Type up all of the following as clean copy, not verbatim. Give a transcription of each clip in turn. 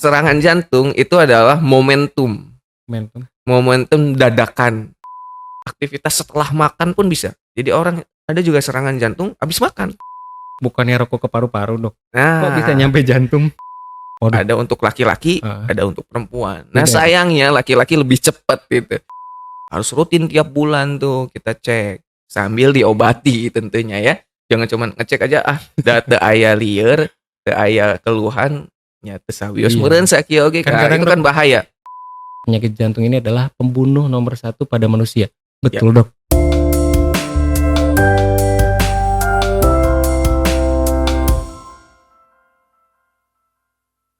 serangan jantung itu adalah momentum. Momentum. Momentum dadakan. Aktivitas setelah makan pun bisa. Jadi orang ada juga serangan jantung habis makan. Bukannya rokok ke paru-paru, Dok? Kok bisa Nah, nyampe jantung? Waduh, ada untuk laki-laki, heeh. ada untuk perempuan. Nah, Beda ya, Dok? sayangnya laki-laki lebih cepat gitu. Harus rutin tiap bulan tuh kita cek sambil diobati tentunya ya. Jangan cuman ngecek aja teu aya lieur, teu aya keluhan nya teu sawios Iya. meureun sakieu oge Kan Kak. kadang, Itu Dok, kan bahaya. penyakit jantung ini adalah pembunuh nomor 1 pada manusia. Ya, Betul, Dok?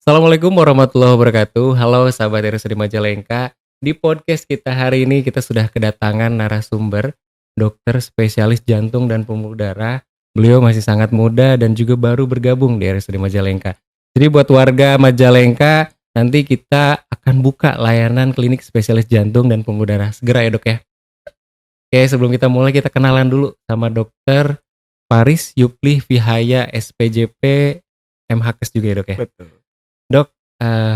Assalamualaikum warahmatullahi wabarakatuh. Halo sahabat RSUD Majalengka. Di podcast kita hari ini kita sudah kedatangan narasumber dokter spesialis jantung dan pembuluh darah. Beliau masih sangat muda dan juga baru bergabung di RSUD Majalengka. Jadi buat warga Majalengka, nanti kita akan buka layanan klinik spesialis jantung dan pembuluh darah. Segera ya, Dok ya. Oke, sebelum kita mulai kita kenalan dulu sama dokter Faris Yupli Vihaya SPJP MHKes juga ya, Dok ya. betul. Dok,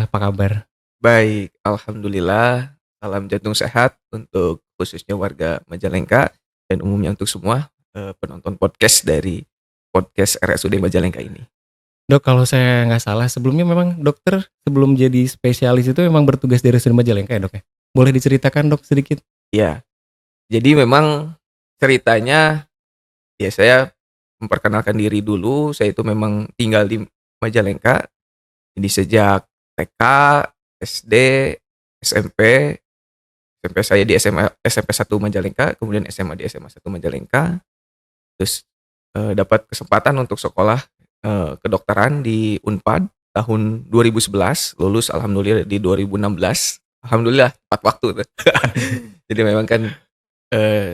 apa kabar? Baik, alhamdulillah. Salam jantung sehat untuk khususnya warga Majalengka dan umumnya untuk semua penonton podcast dari podcast RSUD Majalengka ini. Dok, kalau saya nggak salah sebelumnya memang dokter sebelum jadi spesialis itu memang bertugas di RSUD Majalengka ya, Dok ya? Boleh diceritakan, Dok, sedikit? Ya, jadi memang ceritanya ya saya memperkenalkan diri dulu. Saya itu memang tinggal di Majalengka. Jadi sejak TK, SD, SMP, SMP saya di SMP 1 Majalengka, kemudian SMA di SMA 1 Majalengka. Terus dapat kesempatan untuk sekolah kedokteran di Unpad tahun 2011, lulus alhamdulillah di 2016. Alhamdulillah tepat waktu tuh. Jadi memang kan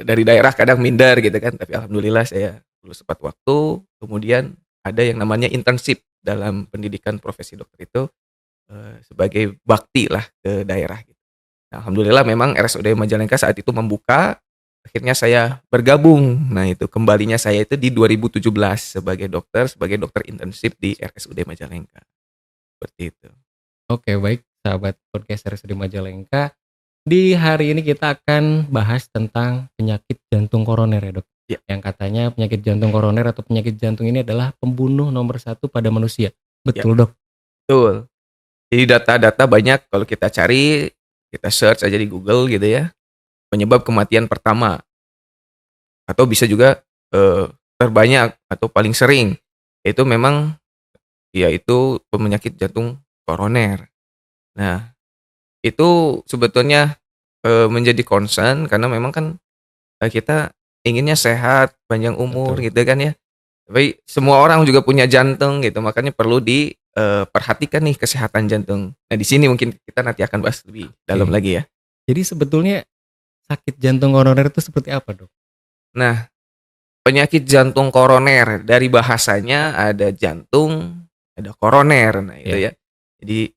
dari daerah kadang minder gitu kan, tapi alhamdulillah saya lulus tepat waktu. Kemudian ada yang namanya internship dalam pendidikan profesi dokter itu sebagai bakti lah ke daerah gitu. Nah, alhamdulillah memang RSUD Majalengka saat itu membuka, akhirnya saya bergabung. Nah, itu kembalinya saya itu di 2017 sebagai dokter internship di RSUD Majalengka. Seperti itu. Oke, baik sahabat podcast RSUD Majalengka. Di hari ini kita akan bahas tentang penyakit jantung koroner ya, Dok. Ya. Yang katanya penyakit jantung koroner atau penyakit jantung ini adalah pembunuh nomor 1 pada manusia. Ya, Betul, Dok? betul. Jadi data-data banyak kalau kita cari, kita search aja di Google gitu ya, penyebab kematian pertama atau bisa juga terbanyak atau paling sering itu memang yaitu penyakit jantung koroner. Nah, itu sebetulnya menjadi concern karena memang kan kita inginnya sehat, panjang umur Betul. gitu kan ya. Tapi semua orang juga punya jantung gitu, makanya perlu diperhatikan nih kesehatan jantung. Nah, di sini mungkin kita nanti akan bahas lebih dalam Oke. lagi ya. Jadi sebetulnya sakit jantung koroner itu seperti apa, Dok? Nah, penyakit jantung koroner dari bahasanya ada jantung, ada koroner. Nah, itu Ya, ya. Jadi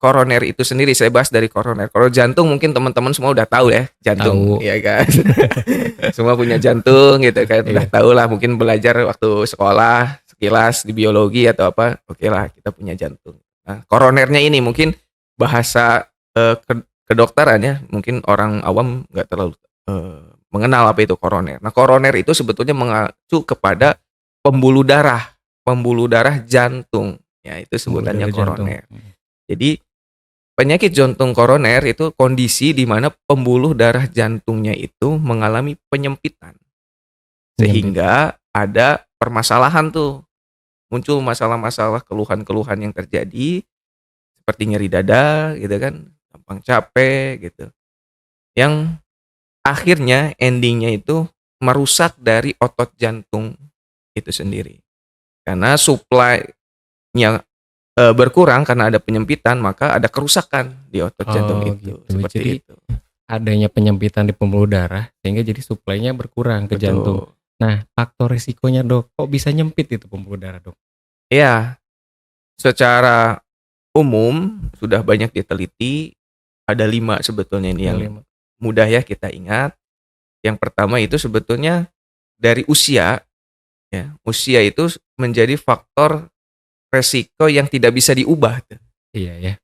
koroner itu sendiri saya bahas dari koroner. Kalau jantung mungkin teman-teman semua udah tahu ya, jantung, tahu. ya kan. Semua punya jantung gitu kan. Udah Iya. tahu lah mungkin belajar waktu sekolah sekilas di biologi atau apa. Oke lah, kita punya jantung. Nah, koronernya ini mungkin bahasa kedokteran ya, mungkin orang awam nggak terlalu mengenal apa itu koroner. Nah, koroner itu sebetulnya mengacu kepada pembuluh darah jantung. Ya, itu Pembuluh sebutannya darah jantung. koroner. Jadi penyakit jantung koroner itu kondisi di mana pembuluh darah jantungnya itu mengalami penyempitan. Penyempitan. Sehingga ada permasalahan tuh. Muncul masalah-masalah keluhan-keluhan yang terjadi seperti nyeri dada gitu kan, gampang capek gitu. Yang akhirnya endingnya itu merusak dari otot jantung itu sendiri. Karena supply-nya berkurang karena ada penyempitan, maka ada kerusakan di otot jantung Oh, itu, gitu. seperti Jadi itu. adanya penyempitan di pembuluh darah sehingga jadi suplainya berkurang ke jantung. Betul. Nah, faktor risikonya, Dok, kok bisa nyempit itu pembuluh darah, Dok? Iya, secara umum sudah banyak diteliti, ada 5 sebetulnya ini yang L5. mudah ya kita ingat. Yang pertama itu sebetulnya dari usia, ya. Usia itu menjadi faktor resiko yang tidak bisa diubah tuh. Iya ya.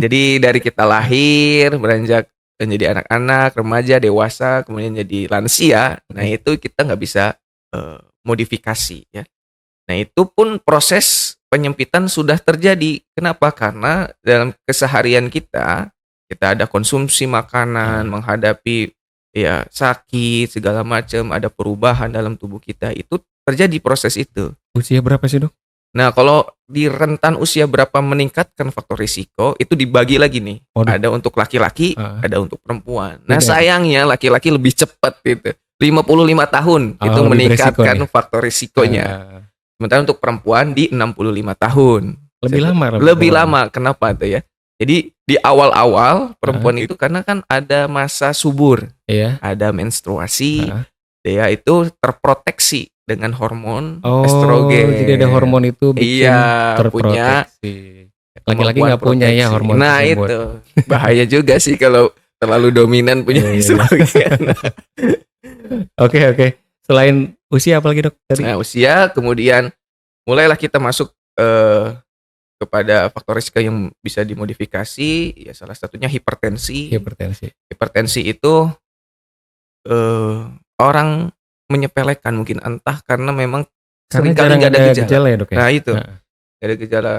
Jadi dari kita lahir, beranjak menjadi anak-anak, remaja, dewasa, kemudian jadi lansia, nah Oke. itu kita nggak bisa, modifikasi ya. Nah itu pun proses penyempitan sudah terjadi. Kenapa? Karena dalam keseharian kita ada konsumsi makanan, Heeh. menghadapi ya sakit segala macam, ada perubahan dalam tubuh kita, itu terjadi proses itu. Usia berapa sih, Dok? Nah, kalau di rentan usia berapa meningkatkan faktor risiko, itu dibagi lagi nih. Waduh. Ada untuk laki-laki, Heeh. ada untuk perempuan. Nah, Beda. sayangnya laki-laki lebih cepat gitu. 55 tahun itu Oh, lebih beresiko meningkatkan nih. faktor risikonya. Heeh. Sementara untuk perempuan di 65 tahun. Lebih lama Lebih perempuan. lama, kenapa tuh ya? Jadi di awal-awal perempuan Heeh. itu karena kan ada masa subur, Iya. ada menstruasi, Heeh. ya itu terproteksi dengan hormon Oh, estrogen. jadi ada hormon itu bikin Iya, punya terproteksi. Laki-laki kemampuan nggak punya ya proteksi. hormon Nah tersebut. itu, bahaya juga sih kalau terlalu dominan punya Iya, iya, iya. estrogen. Oke, oke. Selain usia apa lagi, Dok, tadi? Nah usia, kemudian mulailah kita masuk, kepada faktor risiko yang bisa dimodifikasi, ya salah satunya hipertensi. Hipertensi. Hipertensi itu, orang menyepelekan mungkin, entah karena memang Karena seringkali jarang nggak ada ada gejala. gejala ya, Dok, ya? Nah itu, Heeh. nggak ada gejala.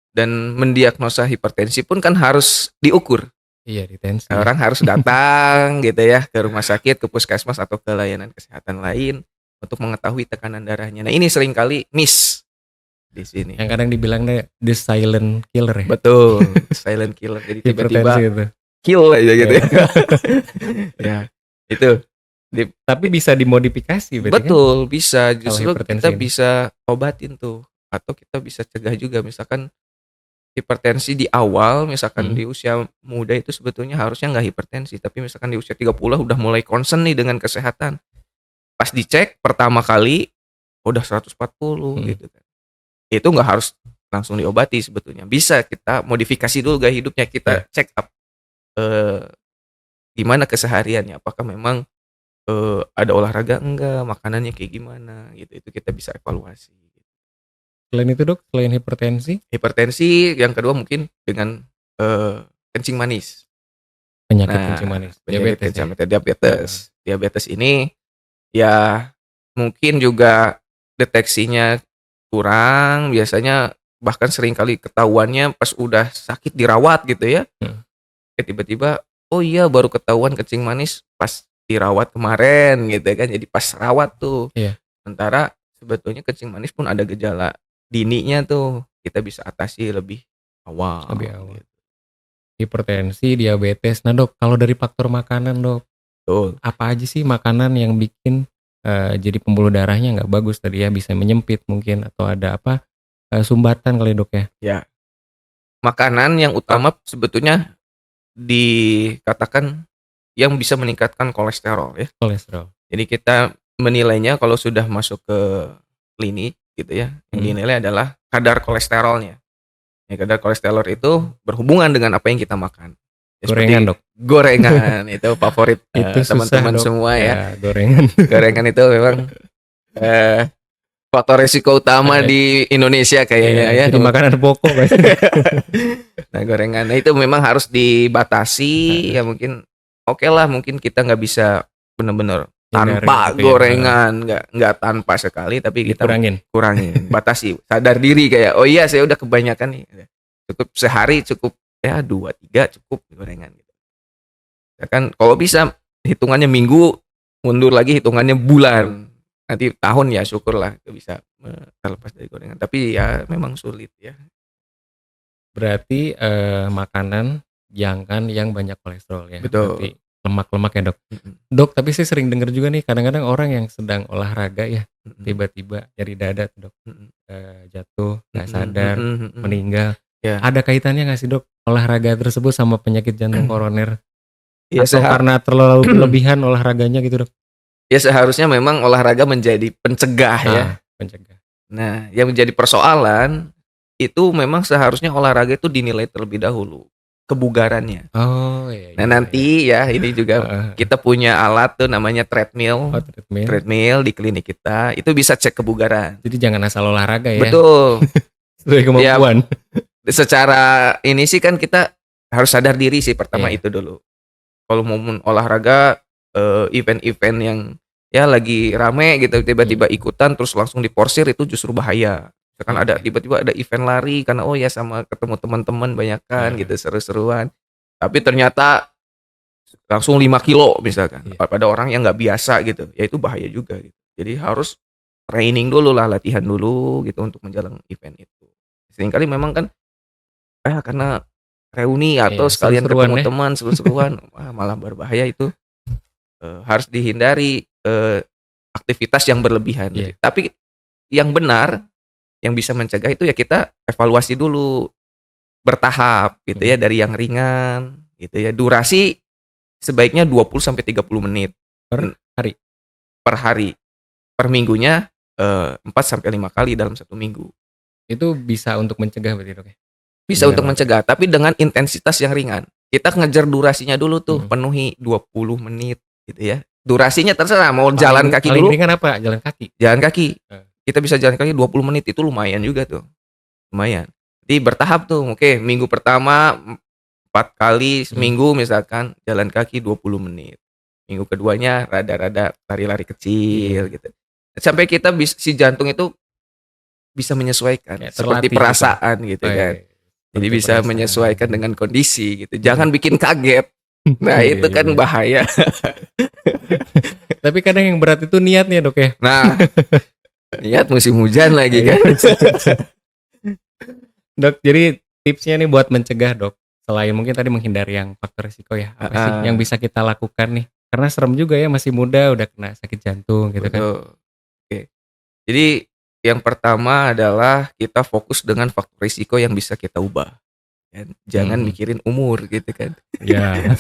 Dan mendiagnosa hipertensi pun kan harus diukur. Iya, ditensi. Orang harus datang gitu ya ke rumah sakit, ke puskesmas atau ke layanan kesehatan lain untuk mengetahui tekanan darahnya. Nah, ini seringkali miss di sini. Yang kadang dibilangnya the silent killer ya. Betul, silent killer. Jadi tiba-tiba Hipertensi itu. kill aja gitu ya. Iya. Ya, itu. Tapi bisa dimodifikasi berarti kan? Betul, bisa. Justru hipertensi kita ini. bisa obatin tuh, atau kita bisa cegah juga. Misalkan hipertensi di awal, misalkan di usia muda itu sebetulnya harusnya nggak hipertensi, tapi misalkan di usia 30 udah mulai concern nih dengan kesehatan. Pas dicek pertama kali udah 140 gitu kan. Itu nggak harus langsung diobati sebetulnya. Bisa kita modifikasi dulu gaya hidupnya, kita check up gimana kesehariannya, apakah memang ada olahraga enggak, makanannya kayak gimana gitu. Itu kita bisa evaluasi. Selain itu, Dok, selain hipertensi, Hipertensi yang kedua mungkin dengan kencing manis. penyakit Nah, kencing manis, penyakit diabetes ya. diabetes. Diabetes ini ya mungkin juga deteksinya kurang, biasanya bahkan seringkali ketahuannya pas udah sakit dirawat gitu ya. Tiba-tiba, oh iya baru ketahuan kencing manis pas dirawat kemarin gitu kan, jadi pas rawat tuh. Iya. Sementara sebetulnya kencing manis pun ada gejala dininya tuh, kita bisa atasi lebih awal. Lebih awal. Gitu. Hipertensi, diabetes. Nah, Dok, kalau dari faktor makanan, Dok, Betul. apa aja sih makanan yang bikin jadi pembuluh darahnya nggak bagus tadi ya, bisa menyempit mungkin atau ada apa sumbatan kali, Dok ya? Ya. Makanan yang utama sebetulnya dikatakan yang bisa meningkatkan kolesterol ya. Kolesterol. Jadi kita menilainya kalau sudah masuk ke klinik gitu ya, yang dinilai adalah kadar kolesterolnya. Ya, kadar kolesterol itu berhubungan dengan apa yang kita makan. Ya, Gorengan, seperti Dok. gorengan itu favorit Itu susah, teman-teman Dok. semua ya. Gorengan. Gorengan itu memang faktor risiko utama di Indonesia kayaknya ya. Jadi makanan pokok guys. Nah, gorengan itu memang harus dibatasi ya, mungkin oke lah, mungkin kita nggak bisa benar-benar tanpa Hindari gitu ya. gorengan, nggak tanpa sekali, tapi kita kurangin, batasi, sadar diri kayak oh iya saya udah kebanyakan nih, cukup sehari cukup ya 2-3 cukup gorengan gitu. Ya kan kalau bisa hitungannya minggu, mundur lagi hitungannya bulan, nanti tahun ya syukurlah bisa terlepas dari gorengan, tapi ya memang sulit ya. Berarti makanan jangan yang banyak kolesterol ya. Betul. Berarti lemak-lemak ya, Dok. Dok, tapi saya sering dengar juga nih kadang-kadang orang yang sedang olahraga ya, tiba-tiba nyeri dada tuh, Dok. Jatuh, nggak sadar, meninggal. Ya. Ada kaitannya nggak sih, Dok, olahraga tersebut sama penyakit jantung koroner? Ya, atau karena terlalu berlebihan olahraganya gitu, Dok? Ya seharusnya memang olahraga menjadi pencegah ya. Pencegah. Nah, yang menjadi persoalan itu memang seharusnya olahraga itu dinilai terlebih dahulu kebugarannya. Oh iya. Nah nanti ya ini juga kita punya alat tuh namanya treadmill. Treadmill di klinik kita itu bisa cek kebugaran. Jadi jangan asal olahraga ya. Betul. Sesuai kemampuan. Ya, secara ini sih kan kita harus sadar diri sih pertama Iya. itu dulu. Kalau mau olahraga, event-event yang ya lagi rame gitu Mhm. tiba-tiba ikutan terus langsung diporsir itu justru bahaya. Misalkan ada Oke. tiba-tiba ada event lari karena, oh ya sama ketemu teman-teman banyakan Heeh. gitu seru-seruan, tapi ternyata langsung 5 kilo misalkan, Iya. pada orang yang nggak biasa gitu, ya itu bahaya juga gitu. Jadi harus training dulu lah, latihan dulu gitu untuk menjelang event itu. Seringkali memang kan, karena reuni atau Iya, sekalian seru-seruan ketemu ya. teman seru-seruan, wah malah berbahaya itu, harus dihindari, aktivitas yang berlebihan gitu. Iya. Tapi yang benar, yang bisa mencegah itu ya kita evaluasi dulu, bertahap gitu Mhm. ya, dari yang ringan gitu ya, durasi sebaiknya 20 sampai 30 menit, Per en hari? per hari, per minggunya, 4 sampai 5 kali dalam 1 minggu. Itu bisa untuk mencegah berarti, Dok, ya? Bisa Dengan untuk olahraga? mencegah, tapi dengan intensitas yang ringan. Kita ngejar durasinya dulu tuh, Mhm. penuhi 20 menit gitu ya. Durasinya terserah mau jalan Paling kaki paling dulu, ringan apa? Jalan kaki? jalan kaki. Heeh. Kita bisa jalan kaki 20 menit itu lumayan juga tuh, lumayan. Jadi bertahap tuh, oke minggu pertama 4 kali Mhm. seminggu misalkan jalan kaki 20 menit. Minggu keduanya rada-rada lari-lari kecil Iya. gitu. Sampai kita si jantung itu bisa menyesuaikan Kayak seperti terlatih gitu. perasaan gitu kan. Oke. Jadi Seperti bisa perasaan. menyesuaikan dengan kondisi gitu, Mhm. jangan bikin kaget. Nah Iya itu kan juga. bahaya. Tapi kadang yang berat itu niatnya, Dok, ya? Nah, lihat musim hujan lagi Iya. kan. Dok, jadi tipsnya nih buat mencegah, Dok, selain mungkin tadi menghindari yang faktor resiko ya, apa sih yang Heeh, bisa kita lakukan nih? Karena serem juga ya, masih muda udah kena sakit jantung gitu kan. betul. Oke. Jadi yang pertama adalah kita fokus dengan faktor risiko yang bisa kita ubah kan, jangan Mhm. mikirin umur gitu kan. Iya.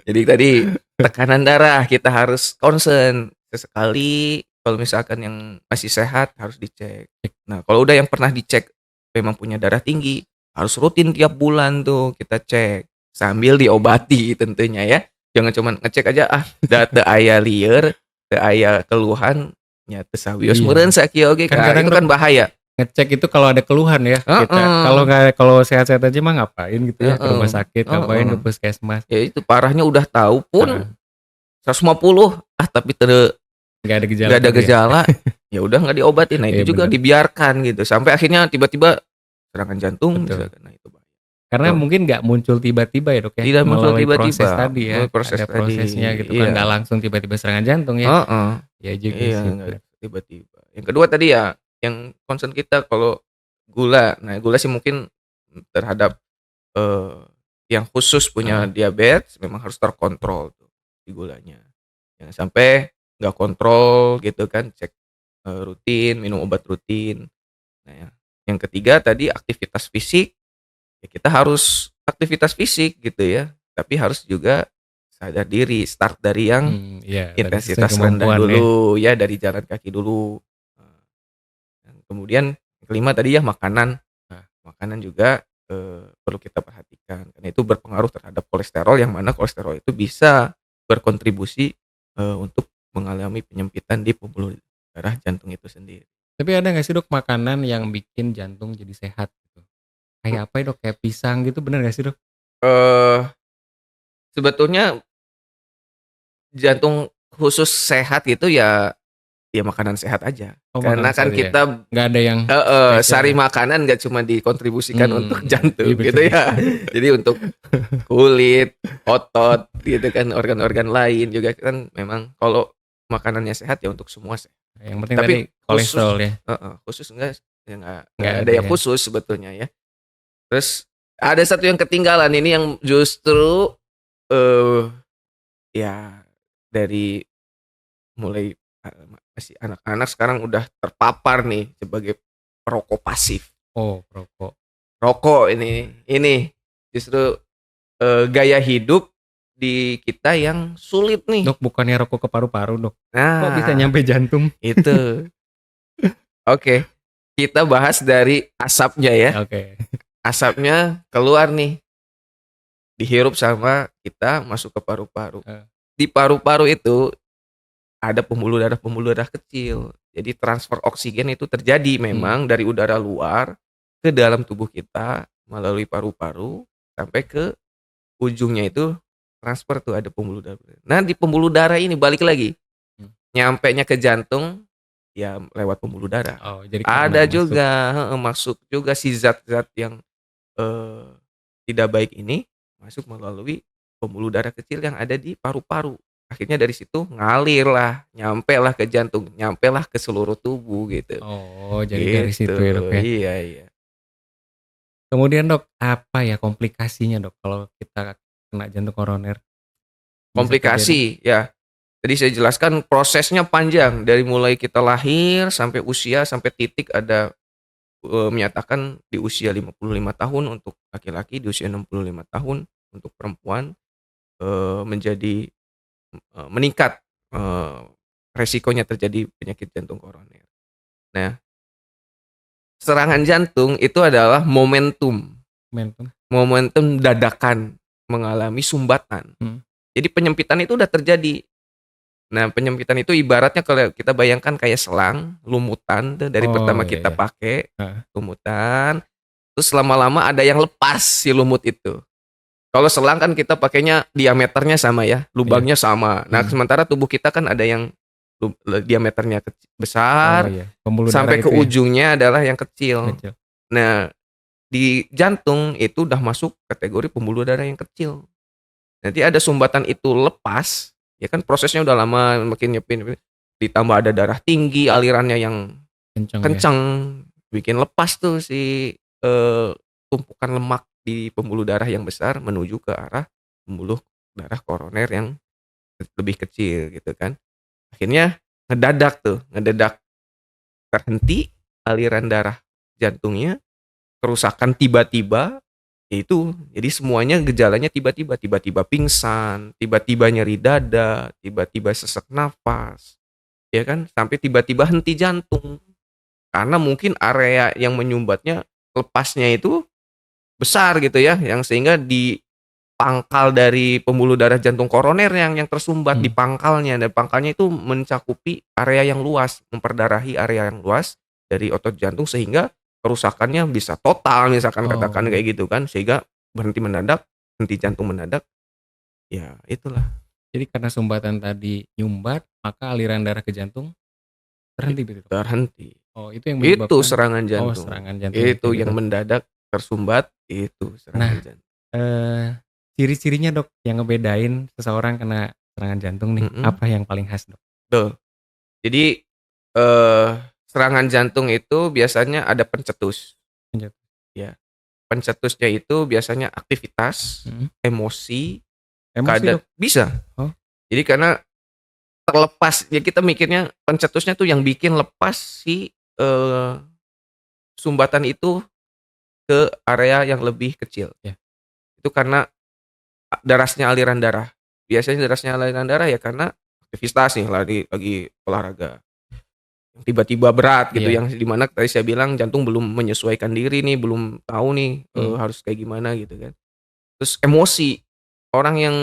Jadi tadi tekanan darah kita harus concern, sesekali kalau misalkan yang masih sehat harus dicek. Nah, kalau udah yang pernah dicek memang punya darah tinggi, harus rutin tiap bulan tuh kita cek, sambil diobati tentunya ya. Jangan cuman ngecek aja, da teu aya lieur, teu aya keluhan, nya teu sawios Iya. meureun sakieu oge, Kan itu kadang, Dok, kan bahaya. ngecek itu kalau ada keluhan ya kita, Heeh, kalau sehat-sehat aja mah ngapain gitu ya ke heeh, rumah sakit, ngapain heeh. ke puskesmas. Ya itu parahnya udah tahu pun Heeh. 150, tapi Nggak ada gejala nggak ada tapi ya. gejala, ya udah nggak diobatin. Nah Iya itu juga bener, dibiarkan gitu, sampai akhirnya tiba-tiba serangan jantung betul. misalkan, nah itu Bang. Karena Tuh, mungkin nggak muncul tiba-tiba ya, Dok, ya, tidak muncul melalui proses tiba-tiba, tadi ya, melalui proses ada tadi, prosesnya gitu kan, nggak iya, langsung tiba-tiba serangan jantung ya. heeh, Iya juga iya sih, nggak bener. tiba-tiba. Yang kedua tadi ya, yang concern kita kalau gula, nah gula sih mungkin terhadap, eee, yang khusus punya Heeh. diabetes memang harus terkontrol tuh si gulanya. Jangan sampai nggak kontrol gitu kan, cek, rutin, minum obat rutin. Nah yang ketiga tadi aktivitas fisik, ya kita harus aktivitas fisik gitu ya, tapi harus juga sadar diri, start dari yang Iya, dari sesuai intensitas rendah kemampuan ya. dulu ya, dari jalan kaki dulu. Dan kemudian yang kelima tadi ya makanan. Nah, makanan juga, perlu kita perhatikan karena itu berpengaruh terhadap kolesterol, yang mana kolesterol itu bisa berkontribusi, untuk mengalami penyempitan di pembuluh darah jantung itu sendiri. Tapi ada nggak sih, Dok, makanan yang bikin jantung jadi sehat gitu? Kayak apa ya, Dok? Kayak pisang gitu bener nggak sih, Dok? Eee, Sebetulnya jantung khusus sehat itu ya, ya makanan sehat aja. Oh, Karena makanan kan sehat ya? kita Nggak ada yang spesial sari ya? makanan nggak cuma dikontribusikan untuk Iya jantung gitu betul. ya. Jadi untuk kulit, otot gitu kan, organ-organ lain juga kan memang kalau makanannya sehat ya untuk semua sehat. Yang penting tadi Tapi kolesterol khusus, ya? khusus enggak, ya enggak Nggak ada ada yang ya? khusus sebetulnya ya. Terus ada satu yang ketinggalan ini yang justru, eee, ya dari mulai, masih anak-anak sekarang udah terpapar nih sebagai perokok pasif. Oh, perokok. Rokok ini justru, gaya hidup di kita yang sulit nih. Dok, bukannya rokok ke paru-paru, Dok? Kok bisa Nah, nyampe jantung? itu. Oke, kita bahas dari asapnya ya. Oke. Asapnya keluar nih, dihirup sama kita masuk ke paru-paru. Heeh. Di paru-paru itu ada pembuluh darah kecil. Jadi transfer oksigen itu terjadi Mhm. memang dari udara luar ke dalam tubuh kita melalui paru-paru, sampai ke ujungnya itu transfer tuh ada pembuluh darah. Nah di pembuluh darah ini balik lagi, Hmm. nyampenya ke jantung ya lewat pembuluh darah. Oh, jadi karena Ada masuk. juga heeh, masuk juga si zat-zat yang, eee, tidak baik ini masuk melalui pembuluh darah kecil yang ada di paru-paru. Akhirnya dari situ ngalirlah, nyampelah ke jantung, nyampelah ke seluruh tubuh gitu. Oh, jadi dari Gitu, situ ya, Dok, ya. iya iya. Kemudian, Dok, apa ya komplikasinya, Dok, kalau kita kena jantung koroner? Bisa terjadi? Komplikasi, ya. Tadi saya jelaskan prosesnya panjang, dari mulai kita lahir sampai usia, sampai titik ada, menyatakan di usia 55 tahun untuk laki-laki, di usia 65 tahun untuk perempuan, menjadi, meningkat, resikonya terjadi penyakit jantung koroner. Nah, serangan jantung itu adalah momentum, Momentum? momentum dadakan mengalami sumbatan. Mhm. Jadi penyempitan itu udah terjadi. Nah, penyempitan itu ibaratnya kalau kita bayangkan kayak selang, lumutan tuh dari Oh, pertama iya kita iya. pakai, Heeh. lumutan, terus lama-lama ada yang lepas si lumut itu. Kalau selang kan kita pakainya diameternya sama ya, Iya. lubangnya sama. Nah, Mhm. sementara tubuh kita kan ada yang diameternya Oh, besar, iya. Pembuluh darah sampai ke itu ya? ujungnya adalah yang kecil. Kecil. Nah, di jantung itu udah masuk kategori pembuluh darah yang kecil. Nanti ada sumbatan itu lepas, ya kan prosesnya udah lama makin nyepin, ditambah ada darah tinggi, alirannya yang Kenceng ya? kencang, bikin lepas tuh si, tumpukan lemak di pembuluh darah yang besar menuju ke arah pembuluh darah koroner yang lebih kecil gitu kan. Akhirnya ngedadak terhenti aliran darah jantungnya, kerusakan tiba-tiba, ya itu, jadi semuanya gejalanya tiba-tiba, tiba-tiba pingsan, tiba-tiba nyeri dada, tiba-tiba sesak nafas, ya kan, sampai tiba-tiba henti jantung. Karena mungkin area yang menyumbatnya, lepasnya itu besar gitu ya, yang sehingga di pangkal dari pembuluh darah jantung koroner yang tersumbat di Mhm. pangkalnya, dan pangkalnya itu mencakupi area yang luas, memperdarahi area yang luas dari otot jantung sehingga kerusakannya bisa total misalkan katakan Oh, kayak gitu kan, sehingga berhenti mendadak, henti jantung mendadak, ya itulah, jadi karena sumbatan tadi nyumbat, maka aliran darah ke jantung i terhenti begitu, Dok? terhenti. Oh, itu yang Itu menyebabkan. serangan Oh, jantung, serangan jantung yang itu kayak yang gitu. mendadak tersumbat, itu Nah, serangan jantung. ciri-cirinya, Dok, yang ngebedain seseorang kena serangan jantung nih, Mhm, apa yang paling khas, Dok? betul. Jadi, eee, serangan jantung itu biasanya ada pencetus, Lanjut. ya. Pencetusnya itu biasanya aktivitas, Mhm. emosi, Emosi, Dok? bisa. Oh, Jadi karena terlepas ya kita mikirnya pencetusnya tuh yang bikin lepas si, sumbatan itu ke area yang lebih kecil. ya. Itu karena derasnya aliran darah. Biasanya derasnya aliran darah ya karena aktivitas nih, lagi olahraga. Yang tiba-tiba berat gitu, Iya. yang di mana tadi saya bilang jantung belum menyesuaikan diri nih, belum tahu nih, Mhm. harus kayak gimana gitu kan. Terus emosi, orang yang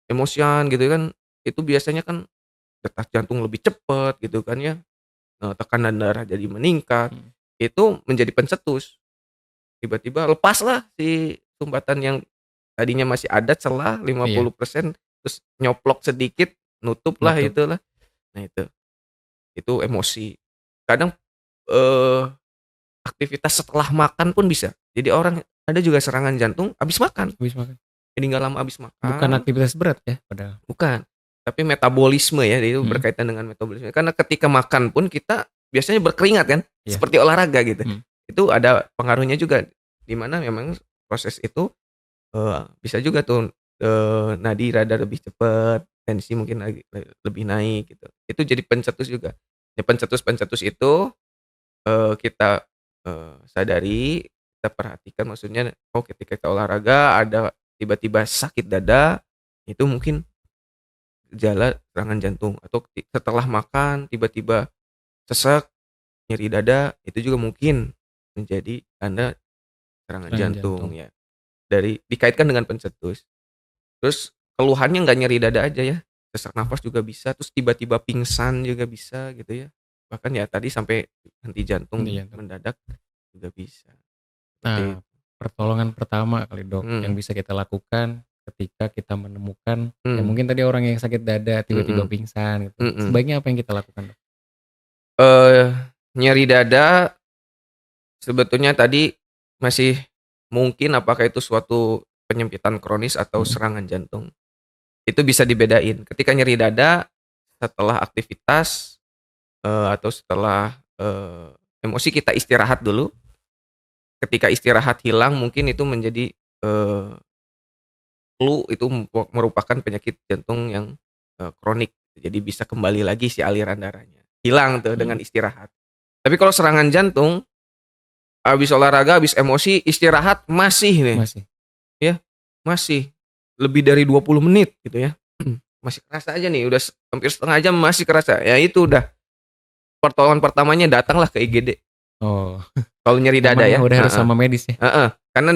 emosian gitu kan, itu biasanya kan detak jantung lebih cepet gitu kan ya, tekanan darah jadi meningkat, Mhm. itu menjadi pencetus. Tiba-tiba lepaslah si sumbatan yang tadinya masih ada celah Iya, 50%, terus nyoplok sedikit, nutuplah nutup. itulah. Nah itu emosi. Kadang, eee, aktivitas setelah makan pun bisa. Jadi orang ada juga serangan jantung habis makan, Habis makan. jadi nggak lama habis Bukan makan. aktivitas berat ya padahal? Bukan, tapi metabolisme ya, itu Mhm. berkaitan dengan metabolisme. Karena ketika makan pun kita biasanya berkeringat kan, Iya. seperti olahraga gitu. Mhm. Itu ada pengaruhnya juga, di mana memang proses itu, bisa juga tuh, nadi rada lebih cepat, tensi mungkin lagi lebih naik gitu. Itu jadi pencetus juga. Ya pencetus-pencetus itu, kita, sadari, kita perhatikan maksudnya, oh ketika kita olahraga ada tiba-tiba sakit dada, itu mungkin gejala serangan jantung, atau setelah makan tiba-tiba sesek, nyeri dada, itu juga mungkin menjadi tanda serangan Serangan jantung jantung. ya, dari dikaitkan dengan pencetus. Terus keluhannya nggak nyeri dada aja ya, sesak nafas juga bisa, terus tiba-tiba pingsan juga bisa gitu ya. Bahkan ya tadi sampai henti Henti jantung jantung. mendadak juga bisa, seperti Nah, itu. pertolongan pertama kali Dok, yang Mhm, bisa kita lakukan ketika kita menemukan ya mhm, mungkin tadi orang yang sakit dada tiba-tiba mhm, pingsan gitu. mhm. Sebaiknya apa yang kita lakukan Dok? Eee, Nyeri dada sebetulnya tadi masih mungkin apakah itu suatu penyempitan kronis atau serangan jantung. Itu bisa dibedain. Ketika nyeri dada setelah aktivitas, atau setelah, emosi kita istirahat dulu, ketika istirahat hilang mungkin itu menjadi, eee, flu itu merupakan penyakit jantung yang, kronik. Jadi bisa kembali lagi si aliran darahnya. Hilang tuh dengan Mhm, istirahat. Tapi kalau serangan jantung, habis olahraga, habis emosi, istirahat masih nih, masih? ya, masih lebih dari 20 menit gitu ya, masih kerasa aja nih udah hampir setengah jam masih kerasa, ya itu udah pertolongan pertamanya datanglah ke IGD Oh, kalau nyeri dada memang ya, udah harus heeh, sama medis ya? heeh, karena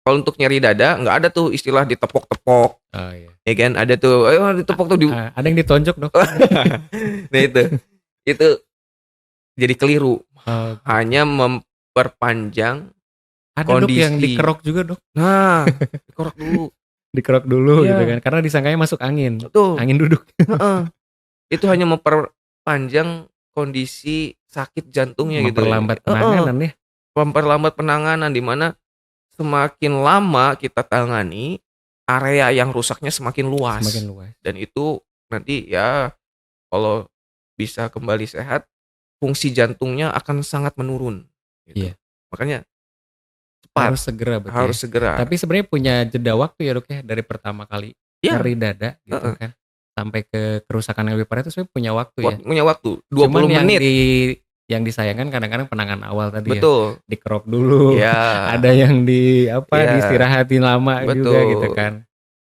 kalau untuk nyeri dada nggak ada tuh istilah ditepok-tepok, Oh iya. ya kan, ada tuh, "Ayo ditepok tuh Ada yang ditonjok Dok? nah itu jadi keliru, Oh gitu. hanya memperpanjang Ada Dok yang kondisi. dikerok juga Dok? Nah, dikorek dulu, Dikerok dulu gitu kan, iya, karena disangkanya masuk angin, betul, angin duduk. heeh, itu hanya memperpanjang kondisi sakit jantungnya gitu, Memperlambat heeh, penanganan ya? memperlambat penanganan di mana semakin lama kita tangani, area yang rusaknya semakin Semakin luas luas. dan itu nanti ya kalau bisa kembali sehat, fungsi jantungnya akan sangat menurun gitu. Iya, Makanya cepat, harus segera berarti ya. harus segera. Tapi sebenarnya punya jeda waktu ya Dok ya, dari pertama kali Iya, nyeri dada gitu heeh, kan, sampai ke kerusakan yang lebih parah itu sebenarnya punya waktu ya. punya waktu Cuman 20 menit, yang disayangkan kadang-kadang penanganan awal tadi ya, betul. dikerok dulu, Iya, ada yang iya, diistirahatin lama juga gitu betul. kan.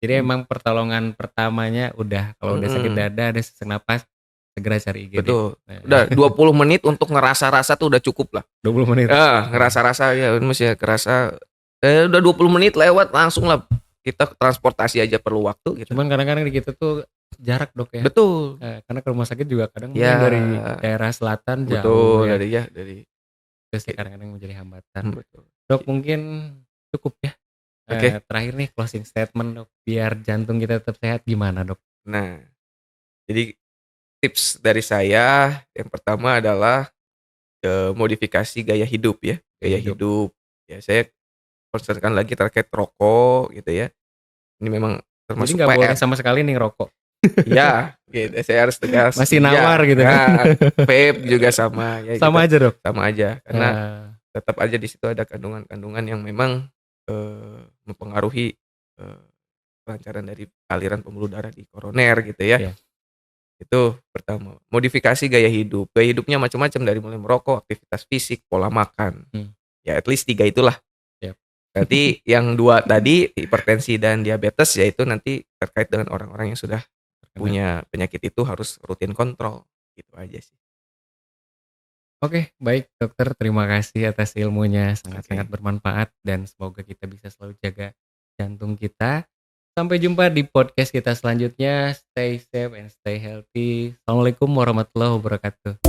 Jadi emang pertolongan pertamanya udah kalau udah sakit Mhm, dada, ada sesak napas, segera cari IGD. betul. Nah, Udah 20 menit untuk ngerasa-rasa tuh udah cukup lah. 20 menit. Heeh. Ngerasa-rasa ya masih kerasa, udah 20 menit lewat langsung lah kita transportasi aja perlu waktu gitu. Cuman kadang-kadang di kita tuh jarak Dok ya, Betul, karena ke rumah sakit juga kadang mungkin dari ya daerah selatan jauh betul ya, dari ya dari itu sih gitu, kadang-kadang menjadi hambatan. betul. Dok mungkin cukup ya, Oke. terakhir nih closing statement Dok, biar jantung kita tetap sehat gimana Dok? Nah, jadi tips dari saya yang pertama adalah, modifikasi gaya hidup ya, Gaya gaya hidup. hidup. Ya saya concern-kan lagi terkait rokok gitu ya. Ini memang Jadi termasuk nggak boleh PR. sama sekali nih ngerokok? Iya, gitu, saya harus tegas, Masih nawar iya, gitu ya, kan? vape juga sama, ya kita Sama aja Dok? sama aja, karena Eee, tetap aja di situ ada kandungan-kandungan yang memang, mempengaruhi, eee, kelancaran dari aliran pembuluh darah di koroner gitu ya. iya, Itu pertama. Modifikasi gaya hidupnya macam-macam dari mulai merokok, aktivitas fisik, pola makan, mmm, ya at least 3 itulah. siap. Berarti yang 2 tadi, hipertensi dan diabetes, ya itu nanti terkait dengan orang-orang yang sudah Terkena. punya penyakit itu harus rutin kontrol, gitu aja sih. Oke, baik dokter, terima kasih atas ilmunya, sangat-sangat Oke. bermanfaat dan semoga kita bisa selalu jaga jantung kita. Sampai jumpa di podcast kita selanjutnya. Stay safe and stay healthy. Assalamualaikum warahmatullahi wabarakatuh.